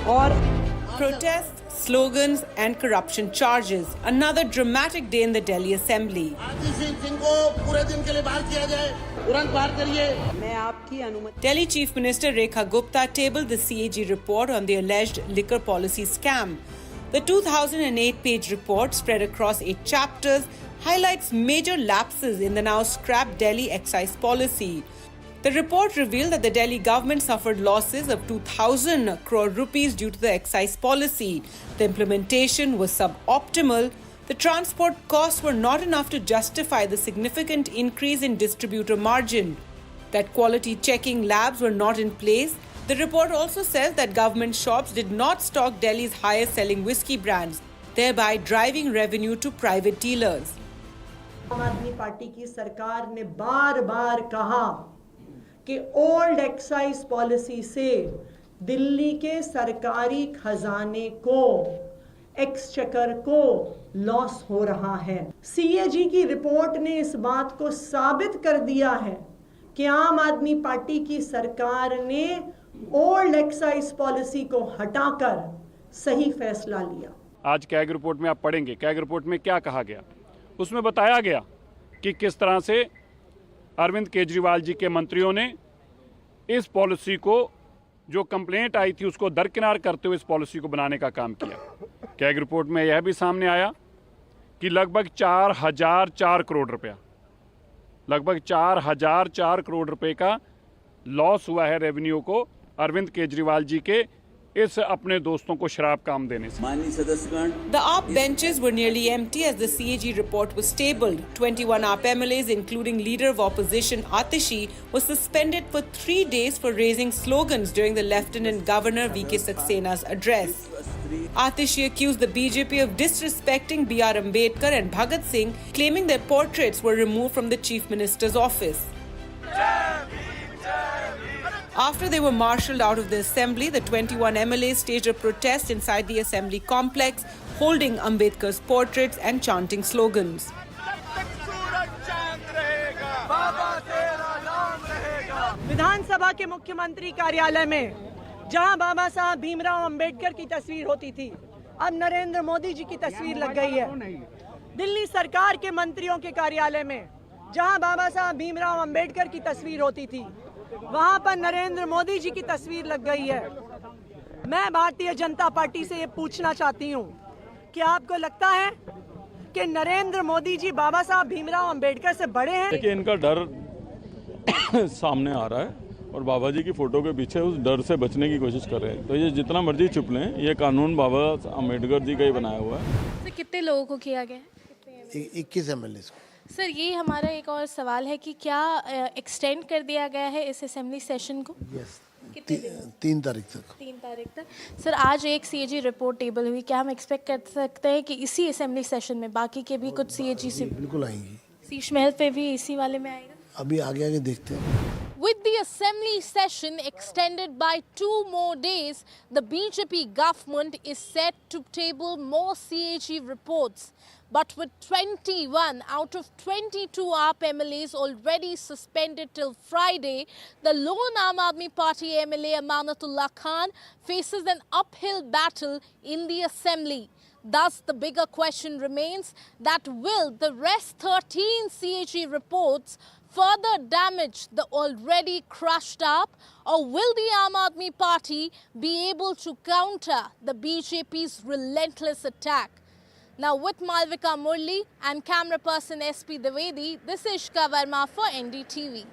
और protests, slogans and corruption charges. Another dramatic day in the Delhi Assembly. Delhi Chief Minister Rekha Gupta tabled the CAG report on the alleged liquor policy scam. The 2008-page report, spread across 8 chapters, highlights major lapses in the now scrapped Delhi excise policy. The report revealed that the Delhi government suffered losses of 2,000 crore rupees due to the excise policy. The implementation was suboptimal. The transport costs were not enough to justify the significant increase in distributor margin. That quality checking labs were not in place. The report also says that government shops did not stock Delhi's highest selling whiskey brands, thereby driving revenue to private dealers. आम आदमी party की सरकार ने बार-बार कहा कि old excise policy से दिल्ली के सरकारी खजाने को, एक्सचेकर को लॉस हो रहा है। सीएजी की रिपोर्ट ने इस बात को साबित कर दिया है कि आम आदमी पार्टी की सरकार ने ओल्ड एक्साइज पॉलिसी को हटाकर सही फैसला लिया। आज कैग रिपोर्ट में आप पढ़ेंगे, कैग रिपोर्ट में क्या कहा गया। उसमें बताया गया कि किस तरह से अरविंद केजरीवाल जी के मंत्रियों ने इस पॉलिसी को, जो कंप्लेंट आई थी उसको दरकिनार करते हुए इस पॉलिसी को बनाने का काम किया। कैग रिपोर्ट में यह भी सामने आया कि लगभग 4,004 करोड़ रुपया, लगभग 4,004 करोड़ रुपए का लॉस हुआ है रेवेन्यू को अरविंद केजरीवाल जी के इस अपने दोस्तों को शराब काम देने से। The AAP benches were nearly empty as the CAG report was tabled. 21 AAP MLAs, including leader of opposition Atishi, was suspended for 3 days for raising slogans during the Lieutenant Governor VK Saksena's address. Atishi accused the BJP of disrespecting B.R. Ambedkar and Bhagat Singh, claiming their portraits were removed from the Chief Minister's office. After they were marshalled out of the assembly, the 21 MLAs staged a protest inside the assembly complex, holding Ambedkar's portraits and chanting slogans. विधानसभा के मुख्यमंत्री कार्यालय में जहां बाबा साहब भीमराव अंबेडकर की तस्वीर होती थी, अब नरेंद्र मोदी जी की तस्वीर लग गई है। दिल्ली सरकार के मंत्रियों के कार्यालय में जहां बाबा साहब भीमराव अंबेडकर की तस्वीर होती थी, वहां पर नरेंद्र मोदी जी की तस्वीर लग गई है। मैं भारतीय जनता पार्टी से ये पूछना चाहती हूँ कि आपको लगता है कि नरेंद्र मोदी जी बाबा साहब भीमराव अंबेडकर से बड़े हैं? देखिए, इनका डर सामने आ रहा है और बाबा जी की फोटो के पीछे उस डर से बचने की कोशिश कर रहे हैं। तो ये जितना मर्जी छुप लें, ये कानून बाबा अंबेडकर जी का ही बनाया हुआ है। तो कितने लोगों को किया गया? 21 MLA को। सर, ये हमारा एक और सवाल है कि क्या एक्सटेंड कर दिया गया है इस असेंबली सेशन को? यस, 3 तारीख तक। 3 तारीख तक। सर, आज एक सीएजी रिपोर्ट टेबल हुई, क्या हम एक्सपेक्ट कर सकते हैं कि इसी असेंबली सेशन में बाकी के भी कुछ सीएजी से बिल्कुल आएंगी? शीश महल पे भी इसी वाले में आएगा? अभी आगे आगे देखते हैं। With the assembly session extended by 2 more days, the BJP government is set to table more CAG reports. But with 21 out of 22 AAP MLAs already suspended till Friday, the lone Aam Aadmi Party MLA Amanatullah Khan faces an uphill battle in the assembly. Thus, the bigger question remains that will the rest 13 CAG reports further damage the already crushed AAP, or will the Aam Aadmi Party be able to counter the BJP's relentless attack? Now, with Malvika Murli and camera person SP Dwivedi, this is Ishka Verma for NDTV.